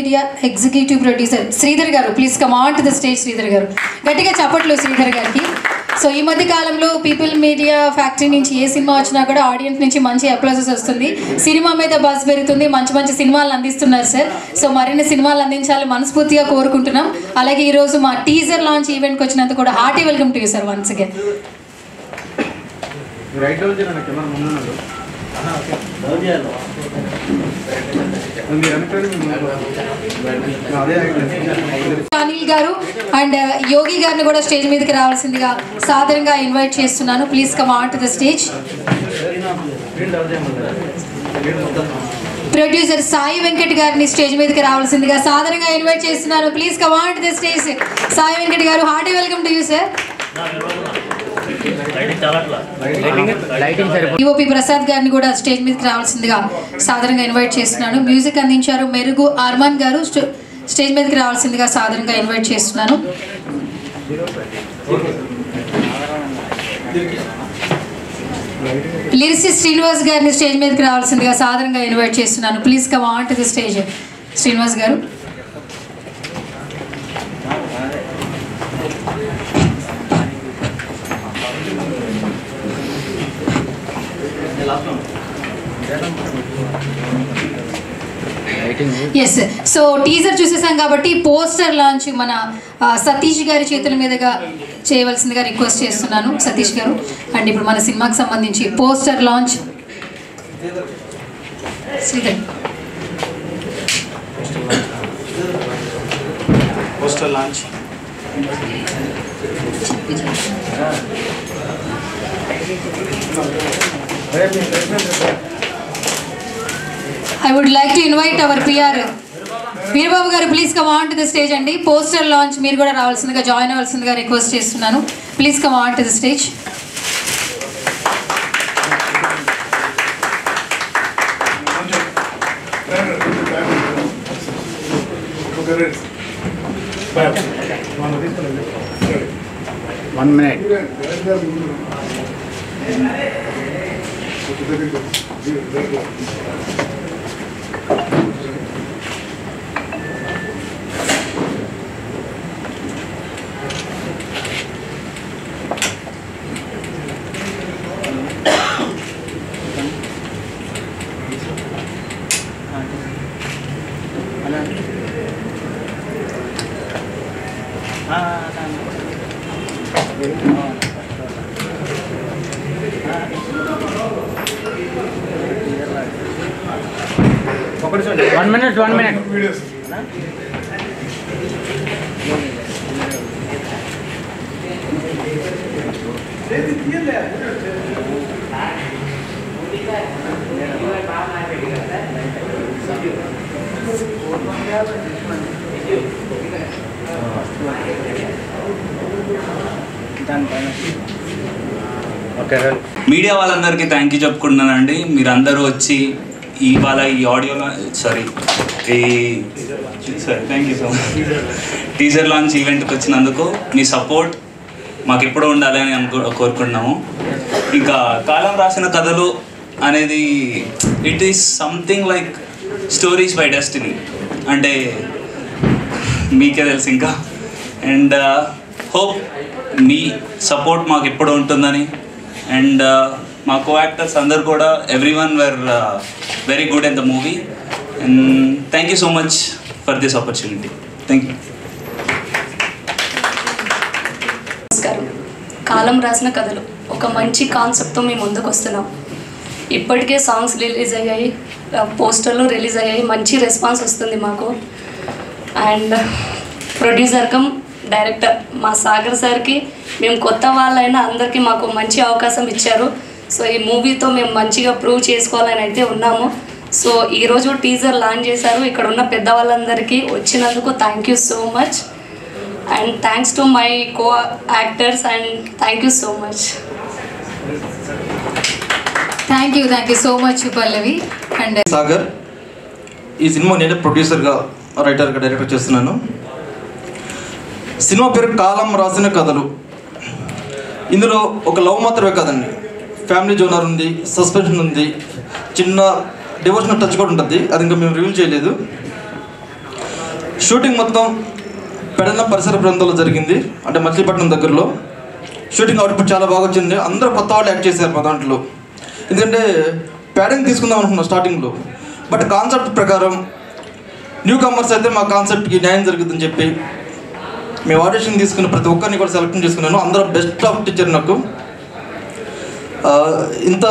Media executive producer Sridhar గారు. Please come on to the stage. Sridhar గారు, గట్టిగా చప్పట్లు శ్రీధర్ గారికి. సో ఈ మధ్య కాలంలో పీపుల్ మీడియా ఫ్యాక్టరీ నుంచి ఏ సినిమా వచ్చినా కూడా ఆడియన్స్ నుంచి మంచి అప్లాసెస్ వస్తుంది. సినిమా మీద బస్ పెరుగుతుంది, మంచి మంచి సినిమాలు అందిస్తున్నారు సార్. సో మరిన్ని సినిమాలు అందించాలని మనస్ఫూర్తిగా కోరుకుంటున్నాం. అలాగే ఈరోజు మా టీజర్ లాంచ్ ఈవెంట్కి వచ్చినందుకు కూడా hearty welcome to you sir once again. Anil గారు అండ్ యోగి గారిని కూడా స్టేజ్ మీదకి రావాల్సిందిగా సాదరంగా ఇన్వైట్ చేస్తున్నాను. Please come on to the stage. Producer Sai Venkat గారిని స్టేజ్ మీదకి రావాల్సిందిగా సాదరంగా ఇన్వైట్ చేస్తున్నాను. Please come on to the stage. Sai Venkat గారు, hearty welcome to you sir. EOP Prasad గారిని కూడా స్టేజ్ మీదకి రావాల్సిందిగా సాదరంగా ఇన్వైట్ చేస్తున్నాను. మ్యూజిక్ అందించారు మెరుగు అర్మాన్ గారు. స్టేజ్ మీదకి రావాల్సిందిగా సాదరంగా ఇన్వైట్ చేస్తున్నాను. లిరిసిస్ట్ శ్రీనివాస్ గారిని స్టేజ్ మీదకి రావాల్సిందిగా సాదరంగా ఇన్వైట్ చేస్తున్నాను. Please come on to the stage. Srinivas గారు, ఎస్. సో టీజర్ చూసేసాం కాబట్టి పోస్టర్ లాంచ్ మన సతీష్ గారి చేతుల మీదుగా చేయవలసిందిగా రిక్వెస్ట్ చేస్తున్నాను సతీష్ గారు. అండ్ ఇప్పుడు మన సినిమాకి సంబంధించి poster launch Sridhar. Poster launch I would like to invite our PR Veerababu గారు, please come on to the stage అండి. పోస్టర్ లాంచ్ మీరు కూడా రావాల్సిందిగా జాయిన్ అవ్వాల్సిందిగా రిక్వెస్ట్ చేస్తున్నాను. Please come on to the stage. One minute. One minute. Media వాళ్ళందరికీ thank you చెప్పుకుంటున్నానండి. మీరందరూ వచ్చి ఇవాళ ఈ ఆడియోలో thank you so much. Teaser launch ఈవెంట్కి వచ్చినందుకు మీ సపోర్ట్ మాకు ఎప్పుడూ ఉండాలి అని కోరుకుంటున్నాము. ఇంకా కాలం రాసిన కథలు అనేది it is something like stories by destiny, అంటే మీకే తెలుసు ఇంకా. అండ్ హోప్ మీ సపోర్ట్ మాకు ఎప్పుడు ఉంటుందని. అండ్ మా కో యాక్టర్స్ అందరు కూడా everyone were very good in the movie. And thank you so much for this opportunity. Thank you. నమస్కారం. కాలం రాసిన కథలు ఒక మంచి కాన్సెప్ట్తో మేము ముందుకు వస్తున్నాం. ఇప్పటికే సాంగ్స్ రిలీజ్ అయ్యాయి, పోస్టర్లు రిలీజ్ అయ్యాయి, మంచి రెస్పాన్స్ వస్తుంది మాకు. అండ్ ప్రొడ్యూసర్ కమ్ డైరెక్టర్ మా సాగర్ సార్కి మేము కొత్త వాళ్ళైనా అందరికీ మాకు మంచి అవకాశం ఇచ్చారు. సో ఈ మూవీతో మేము మంచిగా ప్రూవ్ చేసుకోవాలని అయితే ఉన్నాము. సో ఈరోజు టీజర్ లాంచ్ చేశారు. ఇక్కడ ఉన్న పెద్దవాళ్ళందరికీ వచ్చినందుకు thank you so much. And thanks to my co actors and thank you so much. Thank you so much Pallavi. And Sagar, ఈ సినిమా నేను ప్రొడ్యూసర్గా, రైటర్గా, డైరెక్టర్ చేస్తున్నాను. సినిమా పేరు కాలం రాసిన కథలు. ఇందులో ఒక లవ్ మాత్రమే కాదండి, ఫ్యామిలీ జోనర్ ఉంది, సస్పెన్షన్ ఉంది, చిన్న డివోషనల్ టచ్ కూడా ఉంటుంది. అది ఇంకా మేము రివీల్ చేయలేదు. షూటింగ్ మొత్తం పెడన పరిసర ప్రాంతాల్లో జరిగింది, అంటే మచిలీపట్నం దగ్గరలో. షూటింగ్ అవుట్పుట్ చాలా బాగా వచ్చింది. అందరూ కొత్త వాళ్ళు యాక్ట్ చేశారు మా దాంట్లో. ఎందుకంటే ప్యాడింగ్ తీసుకుందాం అనుకున్నాం స్టార్టింగ్లో, బట్ కాన్సెప్ట్ ప్రకారం న్యూ కమర్స్ అయితే మా కాన్సెప్ట్కి న్యాయం జరుగుతుందని చెప్పి మేము ఆడిషన్ తీసుకుని ప్రతి ఒక్కరిని కూడా సెలెక్ట్ చేసుకున్నాను. అందరూ బెస్ట్ ఆఫ్ టీచర్ నాకు. ఇంత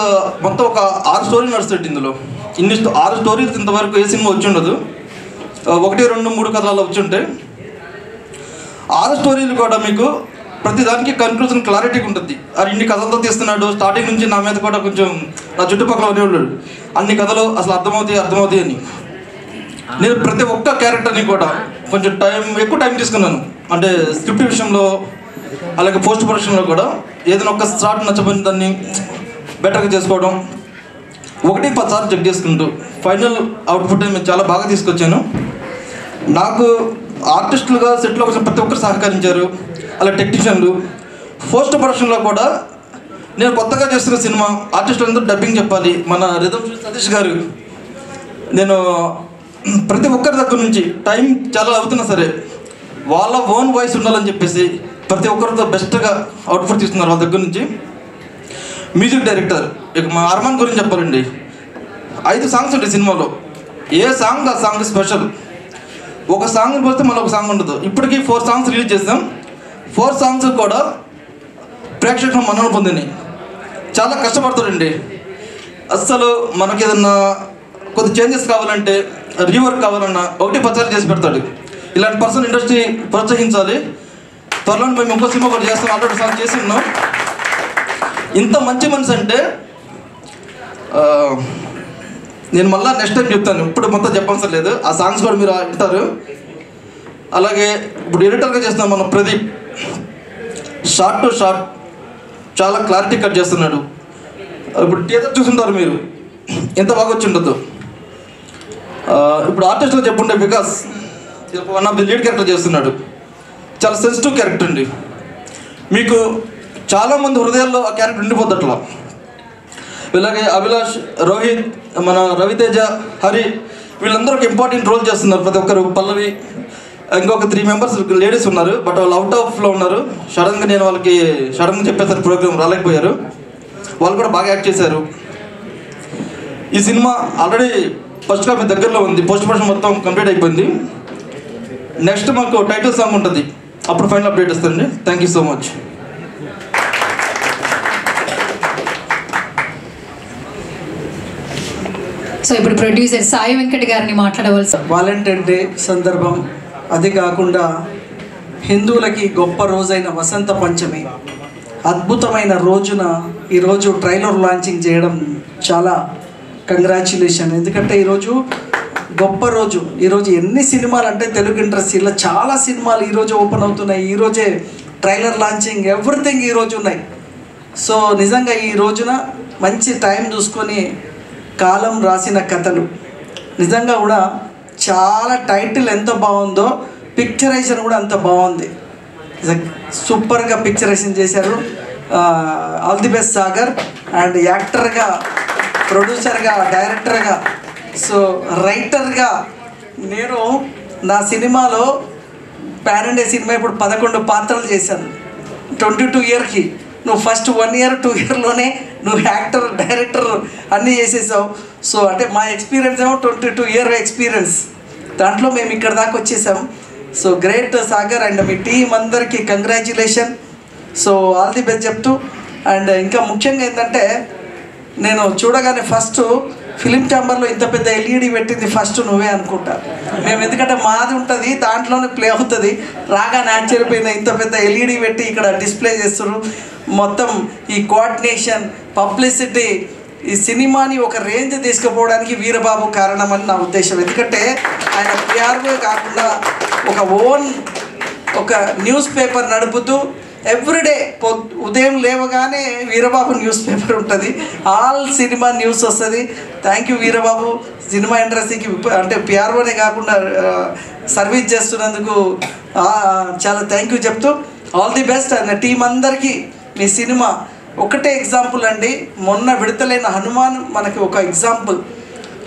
మొత్తం ఒక 6 స్టోరీలు నడుస్తుంది ఇందులో. 6 స్టోరీలు ఇంతవరకు ఏ సినిమా వచ్చి ఉండదు. 1, 2, 3 కథలు వచ్చి ఉంటాయి. 6 స్టోరీలు కూడా మీకు ప్రతిదానికి కన్క్లూజన్ క్లారిటీగా ఉంటుంది. అది ఇన్ని కథలతో తీస్తున్నాడు. స్టార్టింగ్ నుంచి నా మీద కూడా కొంచెం నా చుట్టుపక్కల ఉండేవాళ్ళు అన్ని కథలు అసలు అర్థమవుతాయి అని. నేను ప్రతి ఒక్క క్యారెక్టర్ని కూడా కొంచెం ఎక్కువ టైం తీసుకున్నాను. అంటే స్క్రిప్ట్ విషయంలో, అలాగే పోస్ట్ ప్రొడక్షన్లో కూడా ఏదైనా ఒక్క స్టార్ట్ నచ్చబోయిన దాన్ని బెటర్గా చేసుకోవడం, 1-10 సార్లు చెక్ చేసుకుంటూ ఫైనల్ అవుట్పుట్ నేను చాలా బాగా తీసుకొచ్చాను. నాకు ఆర్టిస్టులుగా సెట్లో వచ్చిన ప్రతి ఒక్కరు సహకరించారు, అలా టెక్నీషియన్లు. పోస్ట్ ప్రొడక్షన్లో కూడా నేను కొత్తగా చేస్తున్న సినిమా ఆర్టిస్టులందరూ డబ్బింగ్ చెప్పాలి. మన రిథమ్ సతీష్ గారు, నేను ప్రతి ఒక్కరి దగ్గర నుంచి టైం చాలా అవుతున్నా సరే వాళ్ళ ఓన్ వాయిస్ ఉండాలని చెప్పేసి ప్రతి ఒక్కరితో బెస్ట్గా అవుట్పుట్ తీస్తున్నారు వాళ్ళ దగ్గర నుంచి. మ్యూజిక్ డైరెక్టర్ ఇక మా అర్మాన్ గురించి చెప్పాలండి. 5 సాంగ్స్ ఉంటాయి సినిమాలో. ఏ సాంగ్ ఆ సాంగ్ స్పెషల్. ఒక సాంగ్ని పోతే మళ్ళీ ఒక సాంగ్ ఉండదు. ఇప్పటికీ 4 సాంగ్స్ రిలీజ్ చేస్తాం. 4 సాంగ్స్ కూడా ప్రేక్షకులు మన్నన పొందినాయి. చాలా కష్టపడతాడండి. అస్సలు మనకి ఏదన్నా కొద్ది చేంజెస్ కావాలంటే, రీవర్క్ కావాలన్నా 1-10 సార్లు చేసి పెడతాడు. ఇలాంటి పర్సన్ ఇండస్ట్రీ ప్రోత్సహించాలి. త్వరలో మేము ఇంకో సినిమా కూడా చేస్తాం. ఆల్రెడీ సాంగ్ చేసి ఉన్నాం. ఇంత మంచి మనిషి అంటే నేను మళ్ళీ నెక్స్ట్ టైం చెప్తాను. ఇప్పుడు మొత్తం చెప్పవసరం లేదు. ఆ సాంగ్స్ కూడా మీరు వింటారు. అలాగే ఇప్పుడు ఎడిటర్గా చేస్తున్నాం మన ప్రదీప్. షార్ట్ టు షార్ట్ చాలా క్లారిటీ కట్ చేస్తున్నాడు. ఇప్పుడు టీజర్ చూస్తుంటారు మీరు, ఎంత బాగా వచ్చి ఉండదు. ఇప్పుడు ఆర్టిస్ట్లో చెప్పుంటే Vikas one of the lead character చేస్తున్నాడు. చాలా సెన్సిటివ్ క్యారెక్టర్ అండి. మీకు చాలామంది హృదయాల్లో ఆ క్యారెక్టర్ ఉండిపోద్ది అట్లా. ఇలాగే అభిలాష్, రోహిత్, మన రవితేజ, హరి వీళ్ళందరూ ఒక ఇంపార్టెంట్ రోల్ చేస్తున్నారు. ప్రతి ఒక్కరు. పల్లవి, ఇంకొక 3 మెంబర్స్ లేడీస్ ఉన్నారు, బట్ వాళ్ళు అవుట్ ఆఫ్లో ఉన్నారు. నేను వాళ్ళకి సడన్గా చెప్పేసరికి ప్రోగ్రామ్ రాలేకపోయారు. వాళ్ళు కూడా బాగా యాక్ట్ చేశారు. ఈ సినిమా ఆల్రెడీ ఫస్ట్ కాపీ దగ్గరలో ఉంది. పోస్ట్ ప్రొడక్షన్ మొత్తం కంప్లీట్ అయిపోయింది. నెక్స్ట్ మాకు టైటిల్ సాంగ్ ఉంటుంది, అప్పుడు ఫైనల్ అప్డేట్ ఇస్తానండి. Thank you so much. So ఇప్పుడు ప్రొడ్యూసర్ సాయి వెంకట్ గారిని మాట్లాడవలసి. వాలంటైన్ డే సందర్భం, అది కాకుండా హిందువులకి గొప్ప రోజైన వసంత పంచమి అద్భుతమైన రోజున ఈరోజు ట్రైలర్ లాంచింగ్ చేయడం చాలా కంగ్రాచ్యులేషన్. ఎందుకంటే ఈరోజు గొప్ప రోజు. ఈరోజు ఎన్ని సినిమాలు అంటే తెలుగు ఇండస్ట్రీలో చాలా సినిమాలు ఈరోజు ఓపెన్ అవుతున్నాయి. ఈరోజే ట్రైలర్ లాంచింగ్, ఎవ్రీథింగ్ ఈరోజు ఉన్నాయి. సో నిజంగా ఈ రోజున మంచి టైం చూసుకొని కాలం రాసిన కథలు, నిజంగా కూడా చాలా టైటిల్ ఎంత బాగుందో, పిక్చరైజేషన్ కూడా అంత బాగుంది. సూపర్గా పిక్చరైజేషన్ చేశారు. All the best Sagar. And యాక్టర్గా, ప్రొడ్యూసర్గా, డైరెక్టర్గా, సో రైటర్గా నేను నా సినిమాలో పాన్ ఇండియా సినిమా ఇప్పుడు 11 పాత్రలు చేశాను 22 ఇయర్కి. నువ్వు ఫస్ట్ 1 ఇయర్ 2 ఇయర్లోనే నువ్వు యాక్టర్, డైరెక్టర్ అన్నీ చేసేసావు. సో అంటే మా ఎక్స్పీరియన్స్ ఏమో 22 ఇయర్ ఎక్స్పీరియన్స్. దాంట్లో మేము ఇక్కడ దాకా వచ్చేసాం. సో గ్రేట్ సాగర్ అండ్ మీ టీం అందరికీ congratulation. So all the best చెప్తూ, అండ్ ఇంకా ముఖ్యంగా ఏంటంటే నేను చూడగానే ఫస్ట్ ఫిలిం ఛాంబర్లో ఇంత పెద్ద ఎల్ఈడి పెట్టింది ఫస్ట్ నువ్వే అనుకుంటా. మేము ఎందుకంటే మాది ఉంటుంది, దాంట్లోనే ప్లే అవుతుంది. రాగానే ఆశ్చర్యపోయిన, ఇంత పెద్ద ఎల్ఈడి పెట్టి ఇక్కడ డిస్ప్లే చేస్తున్నారు. మొత్తం ఈ కోఆర్డినేషన్, పబ్లిసిటీ, ఈ సినిమాని ఒక రేంజ్ తీసుకుపోవడానికి వీరబాబు కారణమని నా ఉద్దేశం. ఎందుకంటే ఆయన పిఆర్ఓ కాకుండా ఒక న్యూస్ పేపర్ నడుపుతూ ఎవ్రీడే ఉదయం లేవగానే వీరబాబు న్యూస్ పేపర్ ఉంటుంది. ఆల్ సినిమా న్యూస్ వస్తుంది. Thank you Veerababu. సినిమా ఇండస్ట్రీకి అంటే పిఆర్ఓనే కాకుండా సర్వీస్ చేస్తున్నందుకు చాలా థ్యాంక్ యూ చెప్తూ all the best. And team అందరికీ మీ సినిమా ఒకటే ఎగ్జాంపుల్ అండి. మొన్న విడుదలైన హనుమాన్ మనకి ఒక ఎగ్జాంపుల్.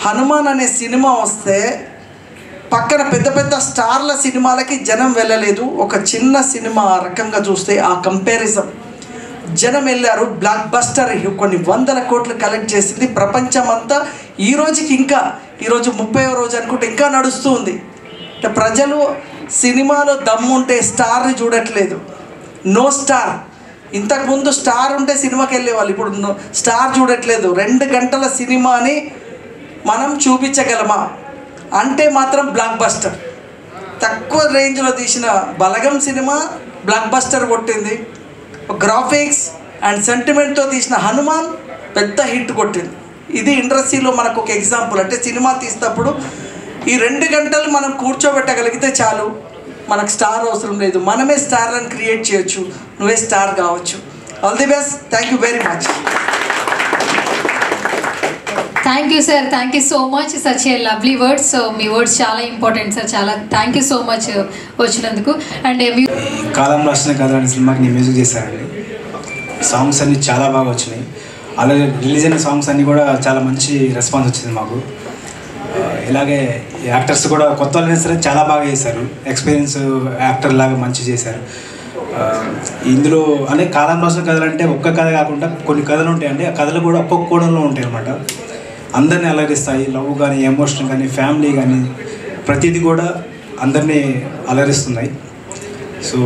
హనుమాన్ అనే సినిమా వస్తే పక్కన పెద్ద పెద్ద స్టార్ల సినిమాలకి జనం వెళ్ళలేదు. ఒక చిన్న సినిమా రకంగా చూస్తే ఆ కంపారిజన్ జనం వెళ్ళారు. బ్లాక్ బస్టర్ కొన్ని 100 కోట్లు కలెక్ట్ చేసింది. ప్రపంచమంతా ఈ రోజుకి ఇంకా ఈరోజు 30వ రోజు అనుకుంటే ఇంకా నడుస్తూ ఉంది. అంటే ప్రజలు సినిమాలో దమ్ముంటే స్టార్ని చూడట్లేదు. No star. ఇంతకుముందు స్టార్ ఉంటే సినిమాకి వెళ్ళేవాళ్ళు, ఇప్పుడు స్టార్ చూడట్లేదు. 2 గంటల సినిమాని మనం చూపించగలమా అంటే మాత్రం బ్లాక్ బస్టర్. తక్కువ రేంజ్లో తీసిన బలగం సినిమా బ్లాక్ బస్టర్ కొట్టింది. గ్రాఫిక్స్ అండ్ సెంటిమెంట్తో తీసిన హనుమాన్ పెద్ద హిట్ కొట్టింది. ఇది ఇండస్ట్రీలో మనకు ఒక ఎగ్జాంపుల్. అంటే సినిమా తీసినప్పుడు ఈ 2 గంటలు మనం కూర్చోబెట్టగలిగితే చాలు, మనకు స్టార్ అవసరం లేదు, మనమే స్టార్లను క్రియేట్ చేయొచ్చు, నువ్వే స్టార్ కావచ్చు. All the best. Thank you very much. Thank you sir, thank you so much. Such a lovely words. So me words చాలా ఇంపార్టెంట్ సార్. చాలా థ్యాంక్ యూ సో మచ్ వచ్చినందుకు. అండ్ కాలం రాసిన కథ అనే సినిమాకి నేను మ్యూజిక్ చేశానండి. సాంగ్స్ అన్నీ చాలా బాగా వచ్చినాయి. అలాగే రిలీజ్ అయిన సాంగ్స్ అన్నీ కూడా చాలా మంచి రెస్పాన్స్ వచ్చింది మాకు. ఇలాగే యాక్టర్స్ కూడా కొత్త వాళ్ళైనా సరే చాలా బాగా చేశారు. ఎక్స్పీరియన్స్ యాక్టర్ లాగా మంచి చేశారు. ఇందులో అనే కాలం రాసిన కథలు అంటే ఒక్క కథ కాకుండా కొన్ని కథలు ఉంటాయండి. ఆ కథలు కూడా ఒక్కొక్క కోణంలో ఉంటాయి అన్నమాట. అందరినీ అలరిస్తాయి. లవ్ కానీ, ఎమోషన్ కానీ, ఫ్యామిలీ కానీ ప్రతిదీ కూడా అందరినీ అలరిస్తున్నాయి. సో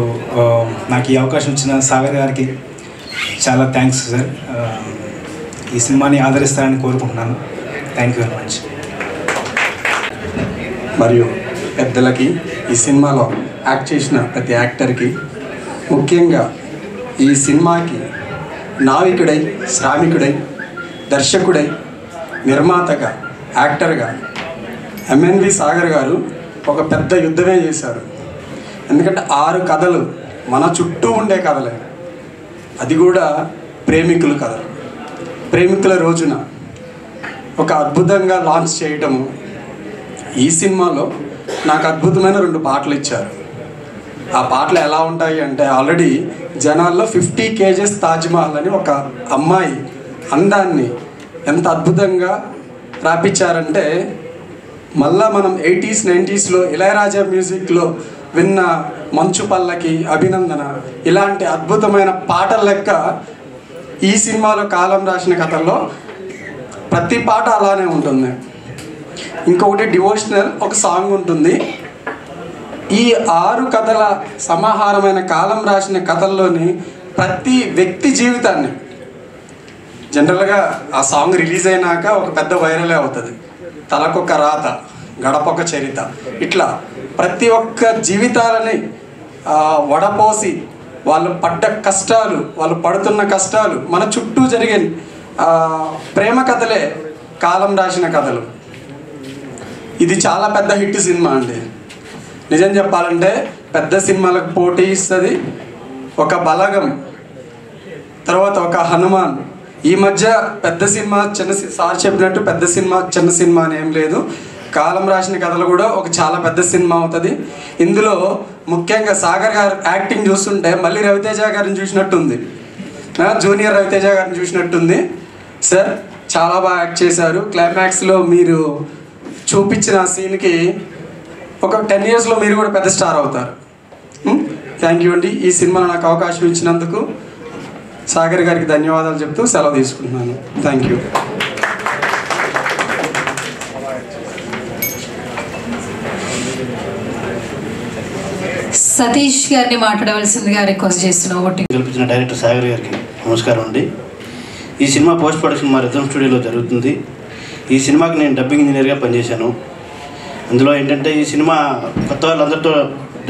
నాకు ఈ అవకాశం ఇచ్చిన సాగర్ గారికి చాలా థ్యాంక్స్ సార్. ఈ సినిమాని ఆదరిస్తారని కోరుకుంటున్నాను. Thank you very much. మరియు పెద్దలకి, ఈ సినిమాలో యాక్ట్ చేసిన ప్రతి యాక్టర్కి, ముఖ్యంగా ఈ సినిమాకి నావికుడై, శ్రామికుడై, దర్శకుడై, నిర్మాతగా, యాక్టర్గా ఎంఎన్వి సాగర్ గారు ఒక పెద్ద యుద్ధమే చేశారు. ఎందుకంటే 6 కథలు మన చుట్టూ ఉండే కథలే, అది కూడా ప్రేమికుల కథలు. ప్రేమికుల రోజున ఒక అద్భుతంగా లాంచ్ చేయటము. ఈ సినిమాలో నాకు అద్భుతమైన 2 పాటలు ఇచ్చారు. ఆ పాటలు ఎలా ఉంటాయి అంటే, ఆల్రెడీ జనాల్లో 50 kgs తాజ్మహల్ అని ఒక అమ్మాయి అందాన్ని ఎంత అద్భుతంగా రాపించారంటే, మళ్ళా మనం 80s 90sలో ఇళయరాజా మ్యూజిక్లో విన్న మంచు పల్లకి, అభినందన ఇలాంటి అద్భుతమైన పాటల లెక్క ఈ సినిమాలో కాలం రాసిన కథల్లో ప్రతి పాట అలానే ఉంటుంది. ఇంకొకటి డివోషనల్ ఒక సాంగ్ ఉంటుంది. ఈ 6 కథల సమాహారమైన కాలం రాసిన కథల్లోని ప్రతి వ్యక్తి జీవితాన్ని, జనరల్గా ఆ సాంగ్ రిలీజ్ అయినాక ఒక పెద్ద వైరలే అవుతుంది. తలకొక రాత, గడపొక చరిత, ఇట్లా ప్రతి ఒక్క జీవితాలని వడపోసి వాళ్ళు పడ్డ కష్టాలు, వాళ్ళు పడుతున్న కష్టాలు, మన చుట్టూ జరిగే ప్రేమ కథలే కాలం రాసిన కథలు. ఇది చాలా పెద్ద హిట్ సినిమా అండి. నిజం చెప్పాలంటే పెద్ద సినిమాలకు పోటీ ఇస్తుంది ఒక బలగం, తర్వాత ఒక హనుమాన్. ఈ మధ్య పెద్ద సినిమా చిన్న, సార్ చెప్పినట్టు పెద్ద సినిమా చిన్న సినిమా అని ఏం లేదు. కాలం రాసిన కథలు కూడా ఒక చాలా పెద్ద సినిమా అవుతుంది. ఇందులో ముఖ్యంగా సాగర్ గారు యాక్టింగ్ చూస్తుంటే మళ్ళీ రవితేజ గారిని చూసినట్టుంది, జూనియర్ రవితేజ గారిని చూసినట్టుంది. సార్ చాలా బాగా యాక్ట్ చేశారు. క్లైమాక్స్లో మీరు చూపించిన సీన్కి ఒక 10 yearsలో మీరు కూడా పెద్ద స్టార్ అవుతారు. థ్యాంక్ యూ అండి. ఈ సినిమాలో నాకు అవకాశం ఇచ్చినందుకు సాగర్ గారికి ధన్యవాదాలు చెప్తూ సెలవు తీసుకుంటున్నాను. Thank you. సతీష్ గారిని మాట్లాడవలసిందిగా రిక్వెస్ట్ చేస్తున్నాం. కల్పించిన డైరెక్టర్ సాగర్ గారికి నమస్కారం అండి. ఈ సినిమా పోస్ట్ ప్రొడక్షన్ మా రిథమ్ స్టూడియోలో జరుగుతుంది. ఈ సినిమాకి నేను డబ్బింగ్ ఇంజనీర్గా పనిచేశాను. అందులో ఏంటంటే ఈ సినిమా కొత్త వాళ్ళందరితో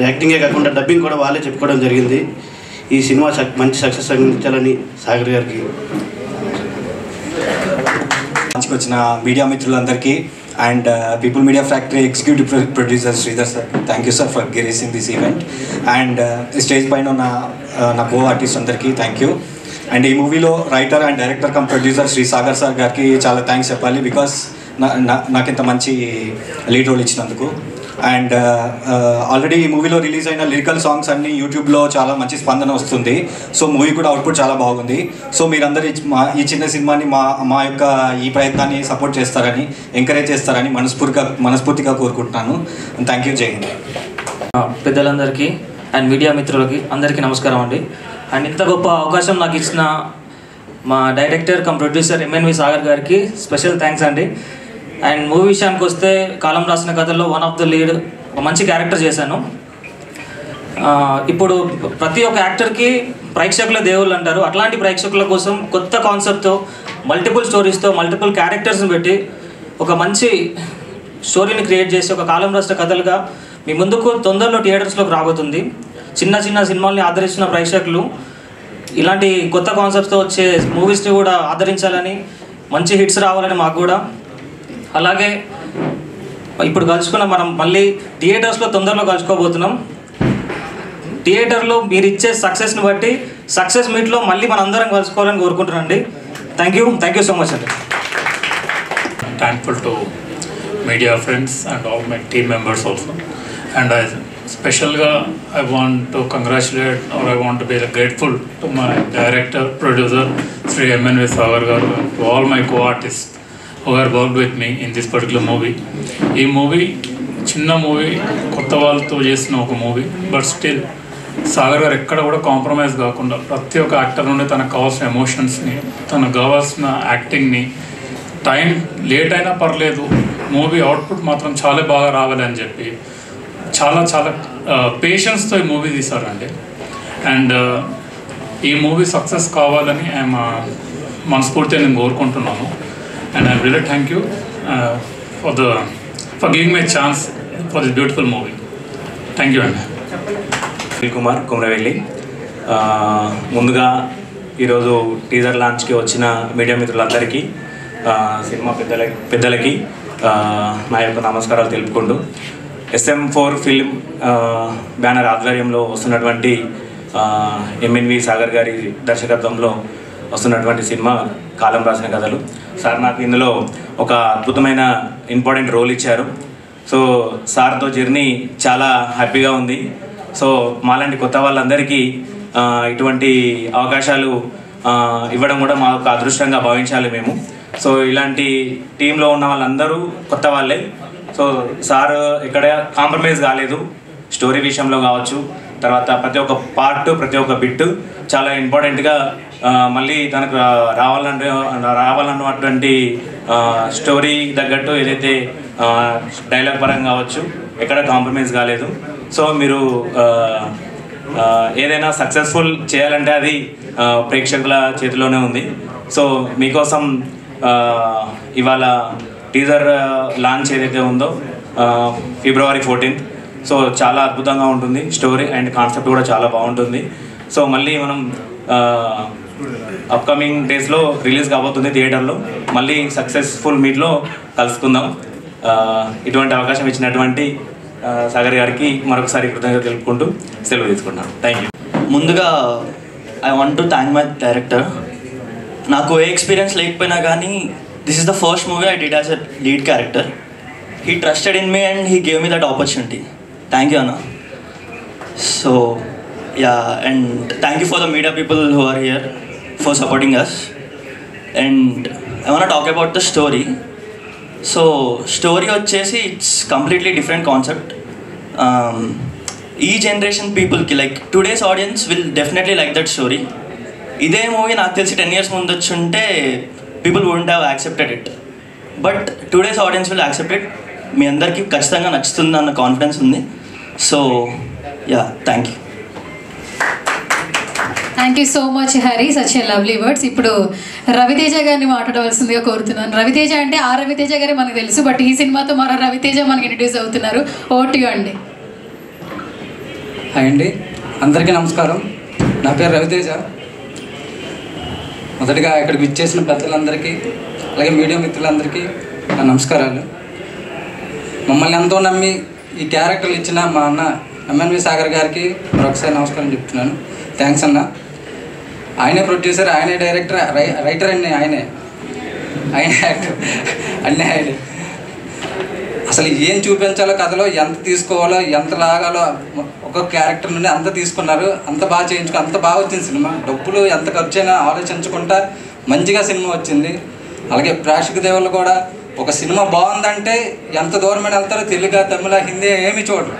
యాక్టింగే కాకుండా డబ్బింగ్ కూడా వాళ్ళే చెప్పుకోవడం జరిగింది. ఈ సినిమా మంచి సక్సెస్ అందించాలని సాగర్ గారికి. మంచిగా వచ్చిన మీడియా మిత్రులందరికీ and people media factory executive producer Sridhar sir, thank you sir for gracing this event. And stage పైన ఉన్న నా కో ఆర్టిస్ట్ అందరికీ థ్యాంక్ యూ. అండ్ ఈ మూవీలో writer and director cum producer Shri Sagar sir గారికి చాలా థ్యాంక్స్ చెప్పాలి, బికాస్ నాకు ఇంత మంచి లీడ్ రోల్ ఇచ్చినందుకు. అండ్ ఆల్రెడీ ఈ మూవీలో రిలీజ్ అయిన లిరికల్ సాంగ్స్ అన్నీ యూట్యూబ్లో చాలా మంచి స్పందన వస్తుంది. సో మూవీ కూడా అవుట్పుట్ చాలా బాగుంది. సో మీరందరూ ఈ చిన్న సినిమాని మా యొక్క ఈ ప్రయత్నాన్ని సపోర్ట్ చేస్తారని, ఎంకరేజ్ చేస్తారని మనస్ఫూర్తిగా కోరుకుంటున్నాను. Thank you. జై హింద్. పెద్దలందరికీ అండ్ మీడియా మిత్రులకి అందరికీ నమస్కారం అండి. అండ్ ఇంత గొప్ప అవకాశం నాకు ఇచ్చిన మా director cum producer MNV Sagar గారికి స్పెషల్ థ్యాంక్స్ అండి. అండ్ మూవీ విషయానికి వస్తే కాలం రాసిన కథల్లో వన్ ఆఫ్ ద లీడ్ మంచి క్యారెక్టర్ చేశాను. ఇప్పుడు ప్రతి ఒక్క యాక్టర్కి ప్రేక్షకుల దేవుళ్ళు అంటారు. అట్లాంటి ప్రేక్షకుల కోసం కొత్త కాన్సెప్ట్తో, మల్టిపుల్ స్టోరీస్తో, మల్టిపుల్ క్యారెక్టర్స్ని పెట్టి ఒక మంచి స్టోరీని క్రియేట్ చేసి ఒక కాలం రాసిన కథలుగా మీ ముందుకు తొందరలో థియేటర్స్లోకి రాబోతుంది. చిన్న చిన్న సినిమాల్ని ఆదరిస్తున్న ప్రేక్షకులు ఇలాంటి కొత్త కాన్సెప్ట్స్తో వచ్చే మూవీస్ని కూడా ఆదరించాలని, మంచి హిట్స్ రావాలని మాకు కూడా. అలాగే ఇప్పుడు కలుసుకున్న మనం మళ్ళీ థియేటర్స్లో తొందరలో కలుసుకోబోతున్నాం. థియేటర్లో మీరు ఇచ్చే సక్సెస్ని బట్టి సక్సెస్ మీట్లో మళ్ళీ మన అందరం కలుసుకోవాలని కోరుకుంటున్నానండి. థ్యాంక్ యూ సో మచ్ అండి. Thankful to media friends and all my team members also. And especially I want to congratulate, or I want to be grateful to my director, producer, Sri MNV Sagar garu, to all my co-artists who have worked with me in this particular movie. Ee movie chinna movie kotta valto chesina oka movie, but still Sagar గారు ఎక్కడ కూడా compromise కాకుండా ప్రతి ఒక్క actor నుండి తనకు కావాల్సిన ఎమోషన్స్ని, తనకు కావాల్సిన యాక్టింగ్ని, టైం లేట్ అయినా పర్లేదు మూవీ అవుట్పుట్ మాత్రం చాలా బాగా రావాలి అని చెప్పి చాలా పేషెన్స్తో ఈ మూవీ తీశారండి. అండ్ ఈ మూవీ సక్సెస్ కావాలని మనస్ఫూర్తిగా నేను కోరుకుంటున్నాను. And I really thank you for giving my chance for this beautiful movie. Thank you అండి. కుమార్ కుమరవెల్లి. ముందుగా ఈరోజు టీజర్ లాంచ్కి వచ్చిన మీడియా మిత్రులందరికీ, సినిమా పెద్దలకి నా యొక్క నమస్కారాలు తెలుపుకుంటూ, SM4 ఫిల్మ్ బ్యానర్ ఆధ్వర్యంలో వస్తున్నటువంటి MNV సాగర్ గారి దర్శకత్వంలో వస్తున్నటువంటి సినిమా కాలం రాసిన కథలు. సార్ నాకు ఇందులో ఒక అద్భుతమైన ఇంపార్టెంట్ రోల్ ఇచ్చారు. సో సార్తో జర్నీ చాలా హ్యాపీగా ఉంది. సో మాలాంటి కొత్త వాళ్ళందరికీ ఇటువంటి అవకాశాలు ఇవ్వడం కూడా మా ఒక అదృష్టంగా భావించాలి మేము. సో ఇలాంటి టీంలో ఉన్న వాళ్ళందరూ కొత్త వాళ్ళే. సో సార్ ఎక్కడ కాంప్రమైజ్ కాలేదు, స్టోరీ విషయంలో కావచ్చు, తర్వాత ప్రతి ఒక్క పార్ట్, ప్రతి ఒక్క బిట్ చాలా ఇంపార్టెంట్గా మళ్ళీ తనకు రావాలన్నటువంటి స్టోరీ తగ్గట్టు ఏదైతే డైలాగ్ పరంగా కావచ్చు ఎక్కడ కాంప్రమైజ్ కాలేదు. సో మీరు ఏదైనా సక్సెస్ఫుల్ చేయాలంటే అది ప్రేక్షకుల చేతిలోనే ఉంది. సో మీకోసం ఇవాళ టీజర్ లాంచ్ ఏదైతే ఉందో February 14th. సో చాలా అద్భుతంగా ఉంటుంది స్టోరీ అండ్ కాన్సెప్ట్ కూడా చాలా బాగుంటుంది. సో మళ్ళీ మనం అప్కమింగ్ డేస్లో రిలీజ్ కాబోతుంది థియేటర్లో. మళ్ళీ సక్సెస్ఫుల్ మీట్లో కలుసుకుందాం. ఇటువంటి అవకాశం ఇచ్చినటువంటి సాగర్ గారికి మరొకసారి కృతజ్ఞత తెలుపుకుంటూ సెలవు తీసుకుంటున్నాను. Thank you. ముందుగా I want to thank my director. నాకు ఏ ఎక్స్పీరియన్స్ లేకపోయినా కానీ this is the first movie I did as a lead character. He trusted in me and he gave me that opportunity. Thank you అన్న. So yeah, and thank you for the media people who are here for supporting us. And I want talk about the story. So story వచ్చేసి it's completely different concept. ఈ generation పీపుల్కి like today's audience will definitely like that story. ఇదే movie నాకు తెలిసి 10 years ముందు వచ్చి ఉంటే people wouldn't have accepted it. But today's audience will accept it. మీ అందరికీ ఖచ్చితంగా నచ్చుతుంది అన్న కాన్ఫిడెన్స్ ఉంది. So yeah, thank you. Thank you so much Hari, such a lovely words. ఇప్పుడు రవితేజ గారిని మాట్లాడవలసిందిగా కోరుతున్నాను. రవితేజ అంటే ఆ రవితేజ గారే మనకు తెలుసు, బట్ ఈ సినిమాతో మరో రవితేజ మనకి ఇంట్రడ్యూస్ అవుతున్నారు. ఓవర్ టు యు అండి. హాయ్ అండి, అందరికీ నమస్కారం. నా పేరు రవితేజ. మొదటిగా ఇక్కడికి విచ్చేసిన పెద్దలందరికీ, అలాగే మీడియా మిత్రులందరికీ నా నమస్కారాలు. మమ్మల్ని ఎంతో నమ్మి ఈ క్యారెక్టర్లు ఇచ్చిన మా అన్న MNV సాగర్ గారికి మరొకసారి నమస్కారం చెప్తున్నాను. థ్యాంక్స్ అన్న. ఆయనే ప్రొడ్యూసర్, ఆయనే డైరెక్టర్, రైటర్ అన్నీ ఆయనే యాక్టర్ అన్నీ ఆయనే. అసలు ఏం చూపించాలో కథలో ఎంత తీసుకోవాలో ఎంత లాగాలో ఒక క్యారెక్టర్ నుండి అంత తీసుకున్నారు, అంత బాగా చేయించుకో, అంత బాగా వచ్చింది సినిమా. డబ్బులు ఎంత ఖర్చు అయినా ఆలోచించకుండా మంచిగా సినిమా వచ్చింది. అలాగే ప్రేక్షక దేవుళ్ళు కూడా ఒక సినిమా బాగుందంటే ఎంత దూరమైన వెళ్తారో, తెలుగు తమిళ హిందీ ఏమి చూడరు.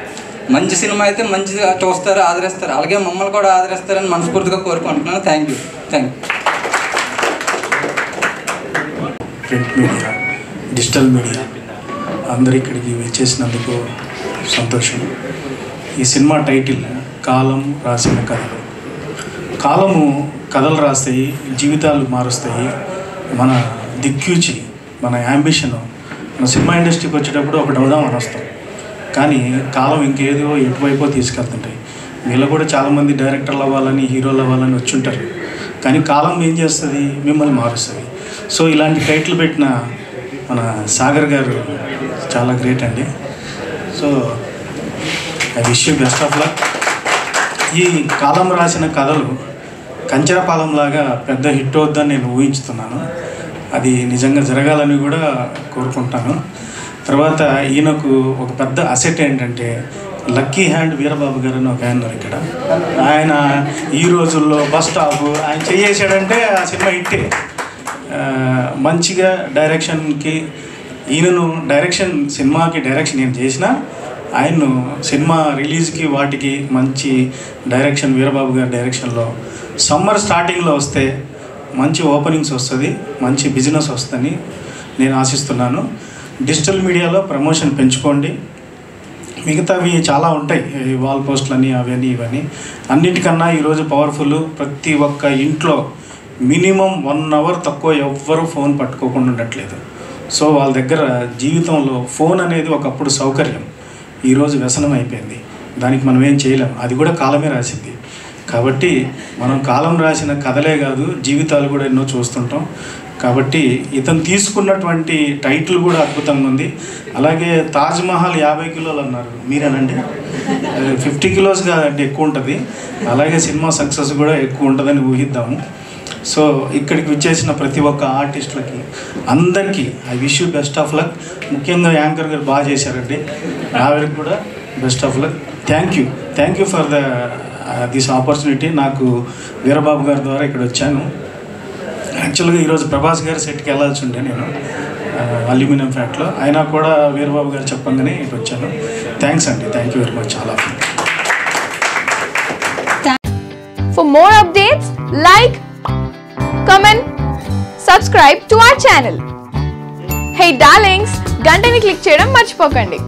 మంచి సినిమా అయితే మంచిగా చూస్తారు, ఆదరిస్తారు. అలాగే మమ్మల్ని కూడా ఆదరిస్తారని మనస్ఫూర్తిగా కోరుకుంటున్నాను. Thank you. Print media, digital media అందరు ఇక్కడికి వచ్చేసినందుకు సంతోషం. ఈ సినిమా టైటిల్ కాలం రాసిన కథలు. కాలము కథలు రాస్తాయి, జీవితాలు మారుస్తాయి. మన దిక్యూచి, మన యాంబిషన్, మన సినిమా ఇండస్ట్రీకి వచ్చేటప్పుడు ఒకటి అవుదామని వస్తాం, కానీ కాలం ఇంకేదో ఎటువైపో తీసుకెళ్తుంటాయి. వీళ్ళు కూడా చాలామంది డైరెక్టర్లు అవ్వాలని, హీరోలు అవ్వాలని వచ్చుంటారు, కానీ కాలం ఏం చేస్తుంది, మిమ్మల్ని మారుస్తుంది. సో ఇలాంటి టైటిల్ పెట్టిన మన సాగర్ గారు చాలా గ్రేట్ అండి. So I wish you best of luck. ఈ కాలం రాసిన కథలు కంచరపాలెంలాగా పెద్ద హిట్ అవుద్దని నేను ఊహించుతున్నాను. అది నిజంగా జరగాలని కూడా కోరుకుంటాను. తర్వాత ఈయనకు ఒక పెద్ద అసెట్ ఏంటంటే లక్కీ హ్యాండ్ వీరబాబు గారు అని ఒక ఆయన ఉన్నారు ఇక్కడ. ఆయన ఈ రోజుల్లో బస్ స్టాప్ ఆయన చేసాడంటే ఆ సినిమా హిట్టే. మంచిగా డైరెక్షన్కి ఈయనను సినిమాకి డైరెక్షన్ నేను చేసిన ఆయన్ను సినిమా రిలీజ్కి వాటికి మంచి డైరెక్షన్ వీరబాబు గారి డైరెక్షన్లో సమ్మర్ స్టార్టింగ్లో వస్తే మంచి ఓపెనింగ్స్ వస్తుంది, మంచి బిజినెస్ వస్తుందని నేను ఆశిస్తున్నాను. డిజిటల్ మీడియాలో ప్రమోషన్ పెంచుకోండి. మిగతావి చాలా ఉంటాయి, వాల్ పోస్టులని అవన్నీ ఇవన్నీ. అన్నిటికన్నా ఈరోజు పవర్ఫుల్, ప్రతి ఒక్క ఇంట్లో మినిమం 1 అవర్ తక్కువ ఎవ్వరూ ఫోన్ పట్టుకోకుండా ఉండట్లేదు. సో వాళ్ళ దగ్గర జీవితంలో ఫోన్ అనేది ఒకప్పుడు సౌకర్యం, ఈరోజు వ్యసనం అయిపోయింది. దానికి మనం ఏం చేయలేం, అది కూడా కాలమే రాసింది. కాబట్టి మనం కాలం రాసిన కథలే కాదు, జీవితాలు కూడా ఎన్నో చూస్తుంటాం. కాబట్టి ఇతను తీసుకున్నటువంటి టైటిల్ కూడా అద్భుతంగా ఉంది. అలాగే తాజ్మహల్ 50 కిలోలు అన్నారు, మీరేనండి 50 కిలోస్ కాదంటే ఎక్కువ ఉంటుంది. అలాగే సినిమా సక్సెస్ కూడా ఎక్కువ ఉంటుందని ఊహిద్దాము. సో ఇక్కడికి వచ్చేసిన ప్రతి ఒక్క ఆర్టిస్టులకి అందరికీ I wish you best of luck. ముఖ్యంగా యాంకర్ గారు బాగా చేశారండి, ఆవిడకి కూడా best of luck. Thank you for this opportunity. నాకు వీరబాబు గారి ద్వారా ఇక్కడ వచ్చాను. యాక్చువల్గా ఈరోజు ప్రభాస్ గారి సెట్కి వెళ్ళాల్సి ఉండే నేను అల్యూమినియం ఫ్యాక్టరీలో, అయినా కూడా వీరబాబు గారు చెప్పంగానే ఇటు వచ్చాను. థ్యాంక్స్ అండి, థ్యాంక్ యూ వెరీ మచ్. చాలా. For more updates, like, comment, subscribe to our channel. Hey darlings, గంటని click చేయడం మర్చిపోకండి.